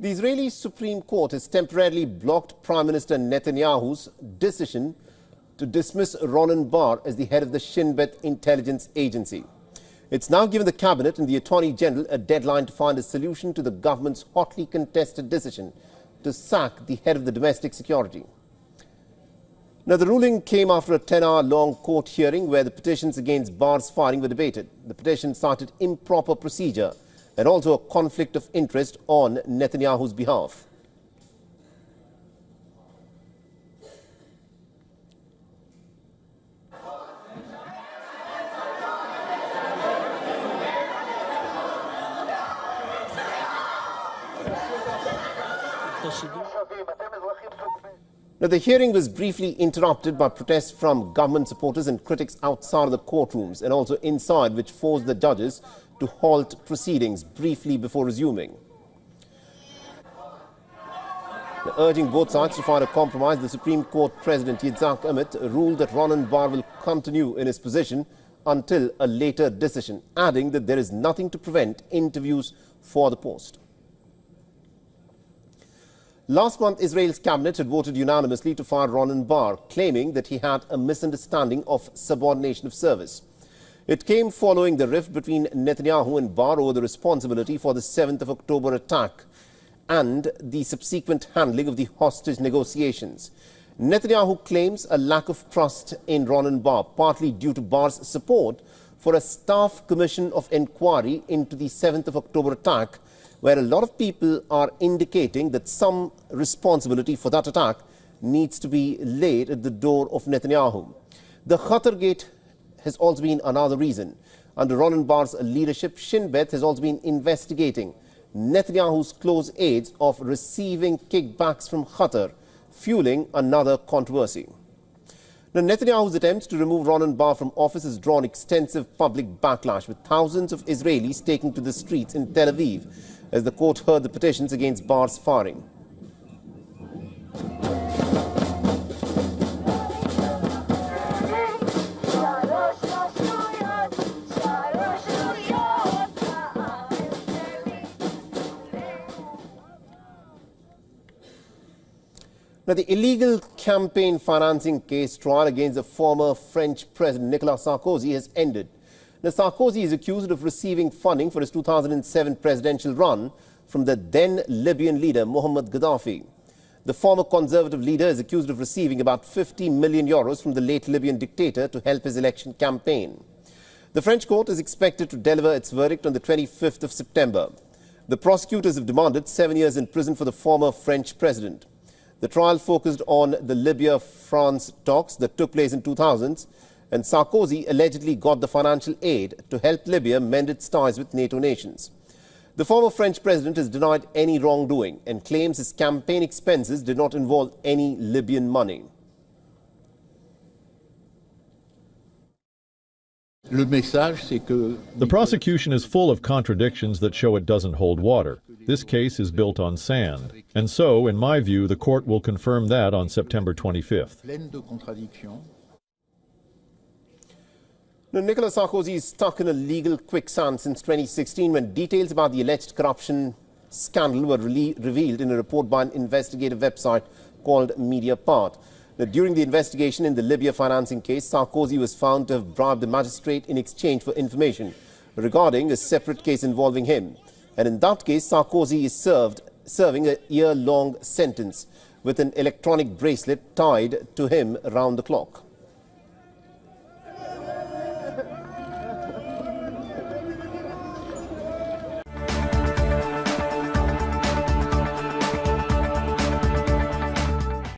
The Israeli Supreme Court has temporarily blocked Prime Minister Netanyahu's decision to dismiss Ronen Bar as the head of the Shin Bet intelligence agency. It's now given the Cabinet and the Attorney General a deadline to find a solution to the government's hotly contested decision to sack the head of the domestic security. Now, the ruling came after a 10-hour-long court hearing where the petitions against Bar's firing were debated. The petition cited improper procedure and also a conflict of interest on Netanyahu's behalf. Now, the hearing was briefly interrupted by protests from government supporters and critics outside of the courtrooms and also inside, which forced the judges to halt proceedings briefly before resuming. Now, urging both sides to find a compromise, the Supreme Court President Yitzhak Amit ruled that Ronen Bar will continue in his position until a later decision, adding that there is nothing to prevent interviews for the post. Last month, Israel's cabinet had voted unanimously to fire Ronen Bar, claiming that he had a misunderstanding of subordination of service. It came following the rift between Netanyahu and Bar over the responsibility for the 7th of October attack and the subsequent handling of the hostage negotiations. Netanyahu claims a lack of trust in Ronen Bar, partly due to Bar's support for a staff commission of inquiry into the 7th of October attack, where a lot of people are indicating that some responsibility for that attack needs to be laid at the door of Netanyahu. The Qatar Gate has also been another reason. Under Ronen Bar's leadership, Shin Bet has also been investigating Netanyahu's close aides of receiving kickbacks from Qatar, fueling another controversy. Now, Netanyahu's attempts to remove Ronen Bar from office has drawn extensive public backlash, with thousands of Israelis taking to the streets in Tel Aviv as the court heard the petitions against Bar's firing. Now, the illegal campaign financing case trial against the former French President Nicolas Sarkozy has ended. Now, Sarkozy is accused of receiving funding for his 2007 presidential run from the then Libyan leader Muammar Gaddafi. The former conservative leader is accused of receiving about 50 million euros from the late Libyan dictator to help his election campaign. The French court is expected to deliver its verdict on the 25th of September. The prosecutors have demanded 7 years in prison for the former French president. The trial focused on the Libya-France talks that took place in 2000s, and Sarkozy allegedly got the financial aid to help Libya mend its ties with NATO nations. The former French president has denied any wrongdoing and claims his campaign expenses did not involve any Libyan money. The prosecution is full of contradictions that show it doesn't hold water. This case is built on sand. And so, in my view, the court will confirm that on September 25th. Now, Nicolas Sarkozy is stuck in a legal quicksand since 2016 when details about the alleged corruption scandal were revealed in a report by an investigative website called Mediapart. Now, during the investigation in the Libya financing case, Sarkozy was found to have bribed the magistrate in exchange for information regarding a separate case involving him. And in that case, Sarkozy is serving a year-long sentence with an electronic bracelet tied to him around the clock.